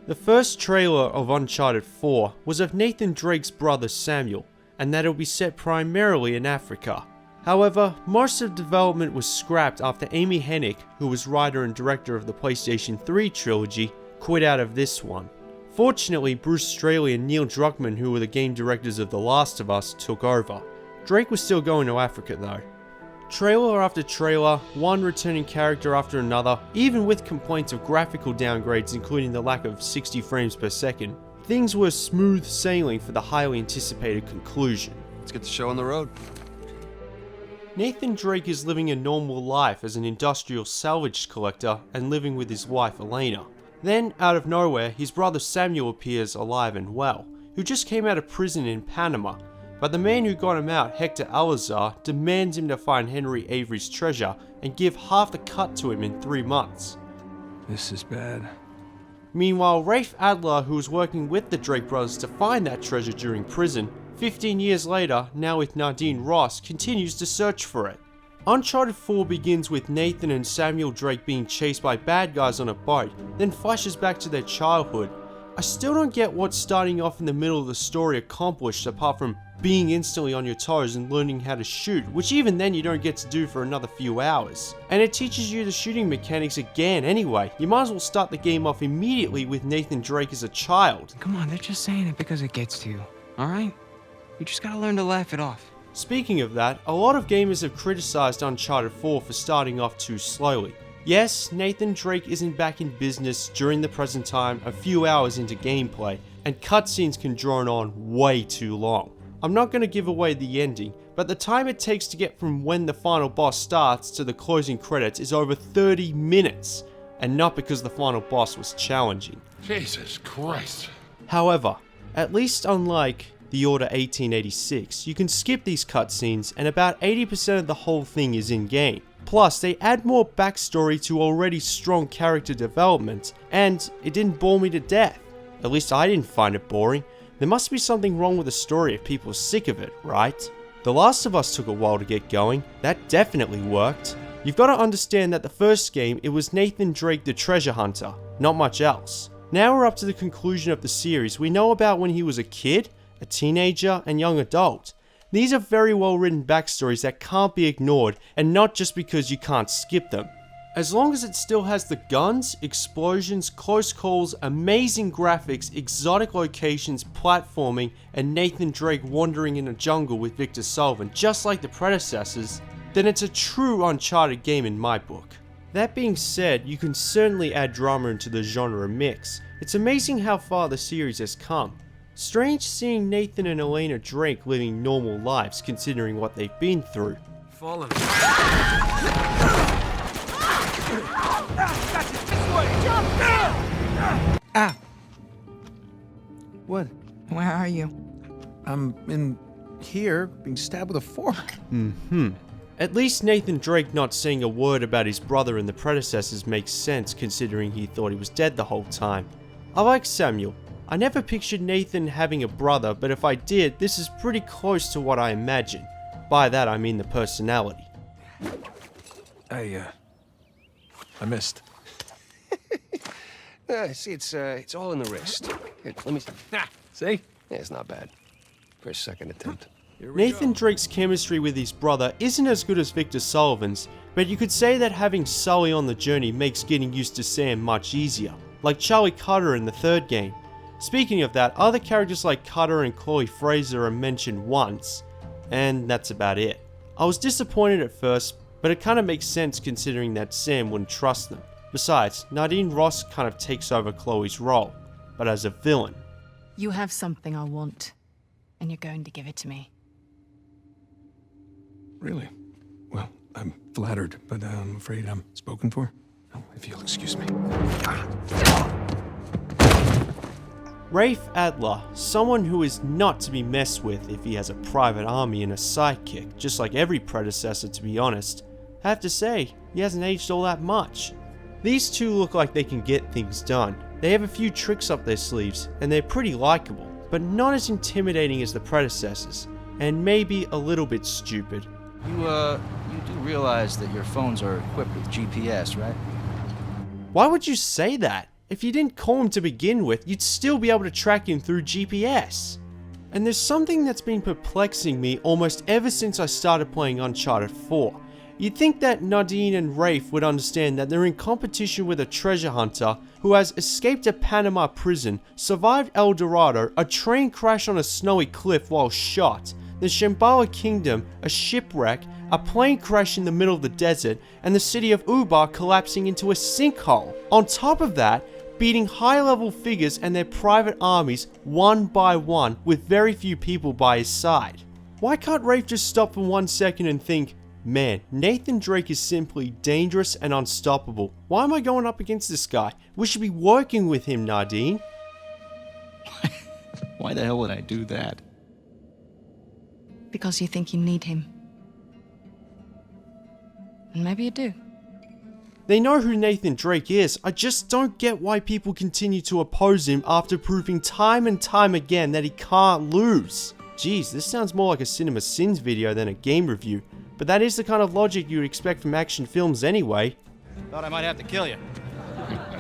The first trailer of Uncharted 4 was of Nathan Drake's brother Samuel, and that it would be set primarily in Africa. However, most of development was scrapped after Amy Hennig, who was writer and director of the PlayStation 3 trilogy, quit out of this one. Fortunately, Bruce Straley and Neil Druckmann, who were the game directors of The Last of Us, took over. Drake was still going to Africa though. Trailer after trailer, one returning character after another, even with complaints of graphical downgrades including the lack of 60 frames per second, things were smooth sailing for the highly anticipated conclusion. Let's get the show on the road. Nathan Drake is living a normal life as an industrial salvage collector and living with his wife Elena. Then, out of nowhere, his brother Samuel appears alive and well, who just came out of prison in Panama. But the man who got him out, Hector Alazar, demands him to find Henry Avery's treasure and give half the cut to him in 3 months. This is bad. Meanwhile, Rafe Adler, who was working with the Drake brothers to find that treasure during prison, 15 years later, now with Nadine Ross, continues to search for it. Uncharted 4 begins with Nathan and Samuel Drake being chased by bad guys on a boat, then flashes back to their childhood. I still don't get what starting off in the middle of the story accomplished apart from being instantly on your toes and learning how to shoot, which even then you don't get to do for another few hours. And it teaches you the shooting mechanics again anyway. You might as well start the game off immediately with Nathan Drake as a child. Come on, they're just saying it because it gets to you, alright? You just gotta learn to laugh it off. Speaking of that, a lot of gamers have criticized Uncharted 4 for starting off too slowly. Yes, Nathan Drake isn't back in business during the present time a few hours into gameplay, and cutscenes can drone on way too long. I'm not going to give away the ending, but the time it takes to get from when the final boss starts to the closing credits is over 30 minutes, and not because the final boss was challenging. Jesus Christ. However, at least unlike The Order 1886, you can skip these cutscenes and about 80% of the whole thing is in-game. Plus, they add more backstory to already strong character development, and it didn't bore me to death. At least I didn't find it boring. There must be something wrong with the story if people are sick of it, right? The Last of Us took a while to get going. That definitely worked. You've got to understand that the first game, it was Nathan Drake the treasure hunter, not much else. Now we're up to the conclusion of the series. We know about when he was a kid, a teenager, and young adult. These are very well written backstories that can't be ignored, and not just because you can't skip them. As long as it still has the guns, explosions, close calls, amazing graphics, exotic locations, platforming, and Nathan Drake wandering in a jungle with Victor Sullivan, just like the predecessors, then it's a true Uncharted game in my book. That being said, you can certainly add drama into the genre mix. It's amazing how far the series has come. Strange seeing Nathan and Elena Drake living normal lives considering what they've been through. Fallen. Ah! What? Where are you? I'm in here, being stabbed with a fork. At least Nathan Drake not saying a word about his brother and the predecessors makes sense considering he thought he was dead the whole time. I like Samuel. I never pictured Nathan having a brother, but if I did, this is pretty close to what I imagine. By that I mean the personality. I missed. See, it's all in the wrist. Here, let me see. See? Yeah, it's not bad. For a second attempt. Nathan Drake's chemistry with his brother isn't as good as Victor Sullivan's, but you could say that having Sully on the journey makes getting used to Sam much easier, like Charlie Cutter in the third game. Speaking of that, other characters like Cutter and Chloe Fraser are mentioned once, and that's about it. I was disappointed at first, but it kind of makes sense considering that Sam wouldn't trust them. Besides, Nadine Ross kind of takes over Chloe's role, but as a villain. You have something I want, and you're going to give it to me. Really? Well, I'm flattered, but I'm afraid I'm spoken for. Oh, if you'll excuse me. Rafe Adler, someone who is not to be messed with if he has a private army and a sidekick, just like every predecessor to be honest. I have to say, he hasn't aged all that much. These two look like they can get things done. They have a few tricks up their sleeves, and they're pretty likable, but not as intimidating as the predecessors, and maybe a little bit stupid. You do realize that your phones are equipped with GPS, right? Why would you say that? If you didn't call him to begin with, you'd still be able to track him through GPS. And there's something that's been perplexing me almost ever since I started playing Uncharted 4. You'd think that Nadine and Rafe would understand that they're in competition with a treasure hunter who has escaped a Panama prison, survived El Dorado, a train crash on a snowy cliff while shot, the Shambhala Kingdom, a shipwreck, a plane crash in the middle of the desert, and the city of Ubar collapsing into a sinkhole. On top of that, beating high-level figures and their private armies one by one with very few people by his side. Why can't Rafe just stop for 1 second and think, man, Nathan Drake is simply dangerous and unstoppable. Why am I going up against this guy? We should be working with him, Nadine. Why the hell would I do that? Because you think you need him. And maybe you do. They know who Nathan Drake is. I just don't get why people continue to oppose him after proving time and time again that he can't lose. Jeez, this sounds more like a Cinema Sins video than a game review. But that is the kind of logic you would expect from action films anyway. Thought I might have to kill you.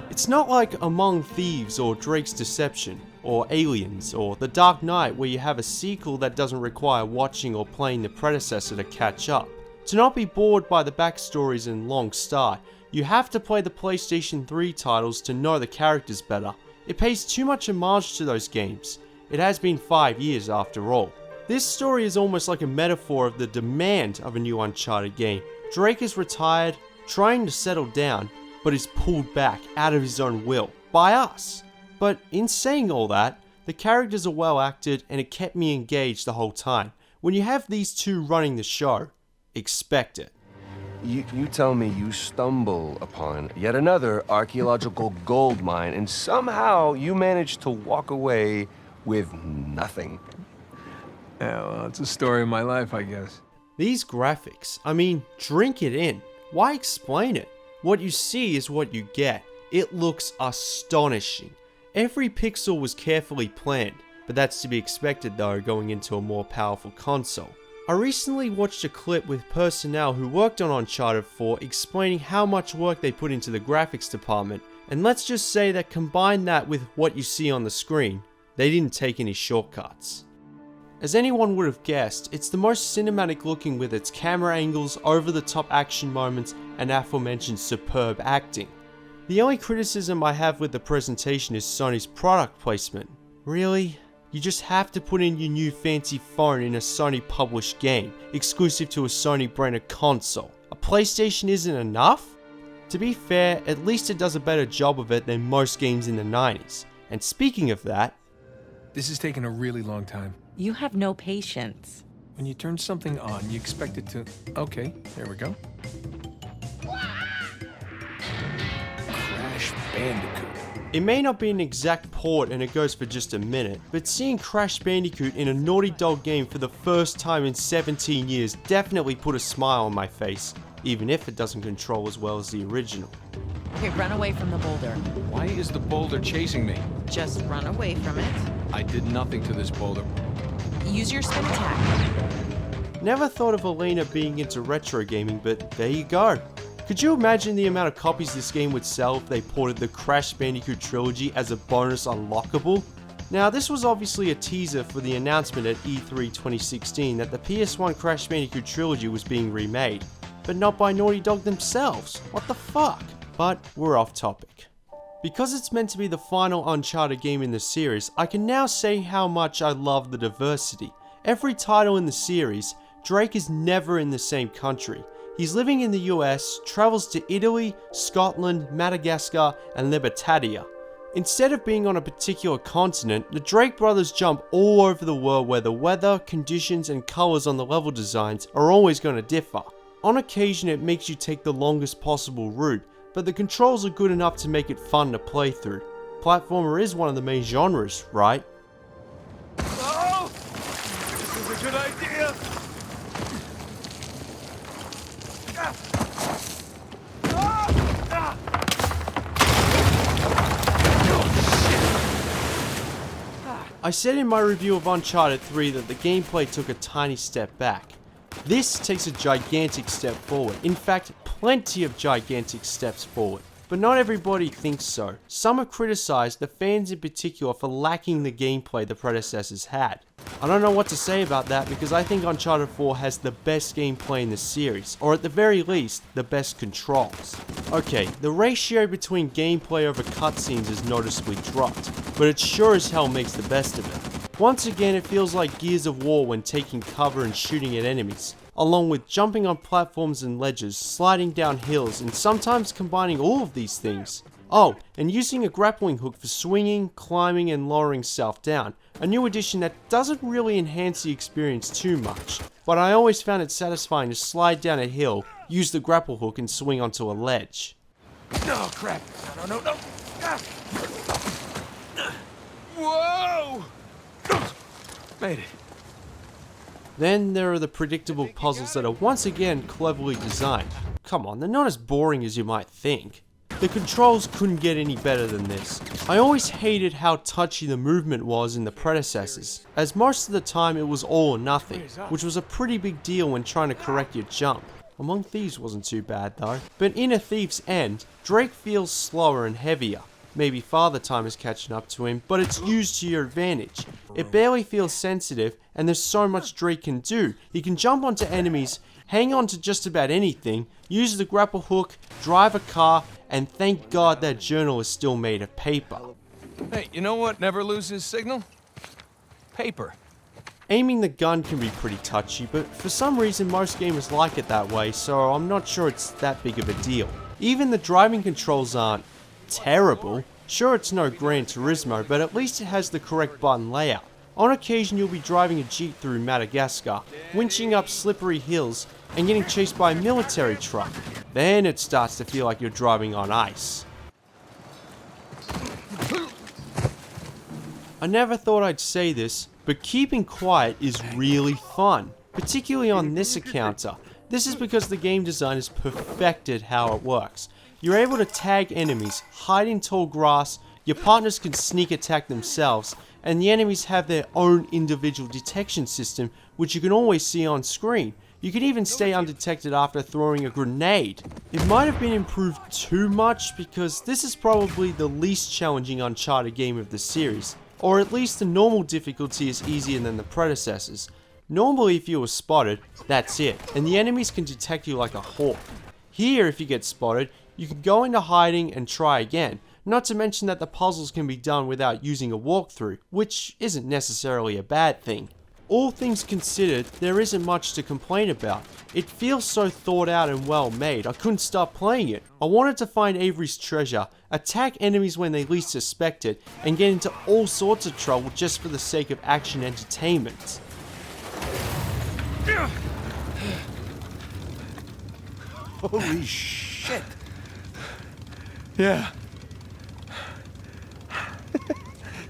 It's not like Among Thieves or Drake's Deception, or Aliens, or The Dark Knight where you have a sequel that doesn't require watching or playing the predecessor to catch up. To not be bored by the backstories and long start, you have to play the PlayStation 3 titles to know the characters better. It pays too much homage to those games. It has been 5 years after all. This story is almost like a metaphor of the demand of a new Uncharted game. Drake is retired, trying to settle down, but is pulled back out of his own will, by us. But in saying all that, the characters are well acted and it kept me engaged the whole time. When you have these two running the show, expect it. You tell me you stumble upon yet another archaeological gold mine and somehow you manage to walk away with nothing. Yeah, well, it's a story of my life, I guess. These graphics, I mean, drink it in. Why explain it? What you see is what you get. It looks astonishing. Every pixel was carefully planned, but that's to be expected though going into a more powerful console. I recently watched a clip with personnel who worked on Uncharted 4 explaining how much work they put into the graphics department, and let's just say that combine that with what you see on the screen, they didn't take any shortcuts. As anyone would have guessed, it's the most cinematic looking with its camera angles, over-the-top action moments, and aforementioned superb acting. The only criticism I have with the presentation is Sony's product placement. Really? You just have to put in your new fancy phone in a Sony published game, exclusive to a Sony branded console. A PlayStation isn't enough? To be fair, at least it does a better job of it than most games in the 90s. And speaking of that, This has taken a really long time. You have no patience. When you turn something on, you expect it to... Okay, there we go. Crash Bandicoot. it may not be an exact port and it goes for just a minute, but seeing Crash Bandicoot in a Naughty Dog game for the first time in 17 years definitely put a smile on my face, even if it doesn't control as well as the original. Okay, run away from the boulder. Why is the boulder chasing me? Just run away from it. I did nothing to this boulder. Use your spin attack. Never thought of Elena being into retro gaming, but there you go. Could you imagine the amount of copies this game would sell if they ported the Crash Bandicoot trilogy as a bonus unlockable? Now, this was obviously a teaser for the announcement at E3 2016 that the PS1 Crash Bandicoot trilogy was being remade, but not by Naughty Dog themselves. What the fuck? But we're off topic. Because it's meant to be the final Uncharted game in the series, I can now say how much I love the diversity. Every title in the series, Drake is never in the same country. He's living in the US, travels to Italy, Scotland, Madagascar, and Libertalia. Instead of being on a particular continent, the Drake brothers jump all over the world where the weather, conditions, and colors on the level designs are always going to differ. On occasion it makes you take the longest possible route, but the controls are good enough to make it fun to play through. Platformer is one of the main genres, right? Oh! This is a good idea! I said in my review of Uncharted 3 that the gameplay took a tiny step back. This takes a gigantic step forward. In fact, plenty of gigantic steps forward. but not everybody thinks so. Some have criticized, the fans in particular, for lacking the gameplay the predecessors had. I don't know what to say about that because I think Uncharted 4 has the best gameplay in the series, or at the very least, the best controls. Okay, the ratio between gameplay over cutscenes is noticeably dropped, but it sure as hell makes the best of it. Once again, it feels like Gears of War when taking cover and shooting at enemies, along with jumping on platforms and ledges, sliding down hills, and sometimes combining all of these things. Oh, and using a grappling hook for swinging, climbing, and lowering self down, a new addition that doesn't really enhance the experience too much, but I always found it satisfying to slide down a hill, use the grapple hook, and swing onto a ledge. Oh, crap. No. Ah. Whoa! Made it. Then there are the predictable puzzles that are once again cleverly designed. Come on, they're not as boring as you might think. The controls couldn't get any better than this. I always hated how touchy the movement was in the predecessors, as most of the time it was all or nothing, which was a pretty big deal when trying to correct your jump. Among Thieves wasn't too bad though. But in A Thief's End, Drake feels slower and heavier. Maybe Father Time is catching up to him, but it's used to your advantage. It barely feels sensitive, and there's so much Drake can do. He can jump onto enemies, hang on to just about anything, use the grapple hook, drive a car, and thank God that journal is still made of paper. Hey, you know what never loses signal? Paper. Aiming the gun can be pretty touchy, but for some reason most gamers like it that way, so I'm not sure it's that big of a deal. Even the driving controls aren't terrible. Sure, it's no Gran Turismo, but at least it has the correct button layout. On occasion you'll be driving a jeep through Madagascar, winching up slippery hills, and getting chased by a military truck. Then it starts to feel like you're driving on ice. I never thought I'd say this, but keeping quiet is really fun, particularly on this encounter. This is because the game designers perfected how it works. You're able to tag enemies, hide in tall grass, your partners can sneak attack themselves, and the enemies have their own individual detection system, which you can always see on screen. You can even stay undetected after throwing a grenade. It might have been improved too much because this is probably the least challenging Uncharted game of the series, or at least the normal difficulty is easier than the predecessors. Normally if you were spotted, that's it, and the enemies can detect you like a hawk. Here if you get spotted, you can go into hiding and try again, not to mention that the puzzles can be done without using a walkthrough, which isn't necessarily a bad thing. All things considered, there isn't much to complain about. It feels so thought out and well made, I couldn't stop playing it. I wanted to find Avery's treasure, attack enemies when they least suspect it, and get into all sorts of trouble just for the sake of action entertainment. Holy shit. Yeah.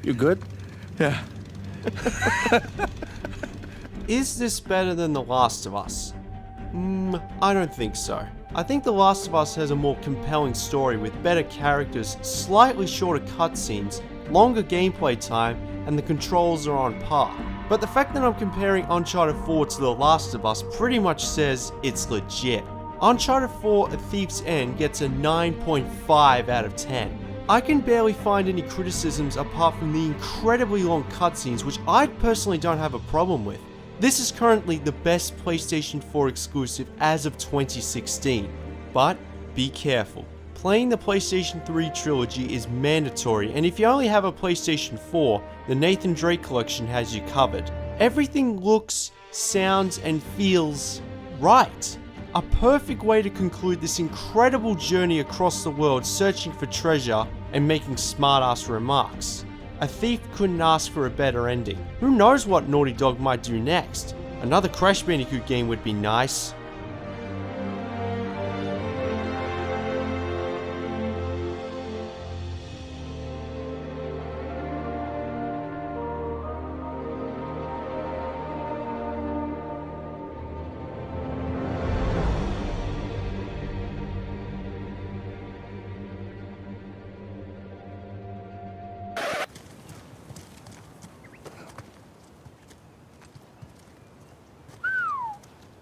You good? Yeah. Is this better than The Last of Us? I don't think so. I think The Last of Us has a more compelling story with better characters, slightly shorter cutscenes, longer gameplay time, and the controls are on par. But the fact that I'm comparing Uncharted 4 to The Last of Us pretty much says it's legit. Uncharted 4 A Thief's End gets a 9.5 out of 10. I can barely find any criticisms apart from the incredibly long cutscenes, which I personally don't have a problem with. This is currently the best PlayStation 4 exclusive as of 2016. But be careful. Playing the PlayStation 3 trilogy is mandatory, and if you only have a PlayStation 4, the Nathan Drake collection has you covered. Everything looks, sounds, and feels right. A perfect way to conclude this incredible journey across the world searching for treasure and making smart-ass remarks. A thief couldn't ask for a better ending. Who knows what Naughty Dog might do next? Another Crash Bandicoot game would be nice.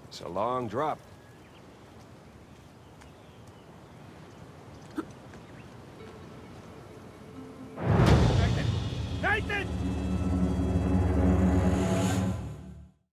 It's a long drop. Nathan!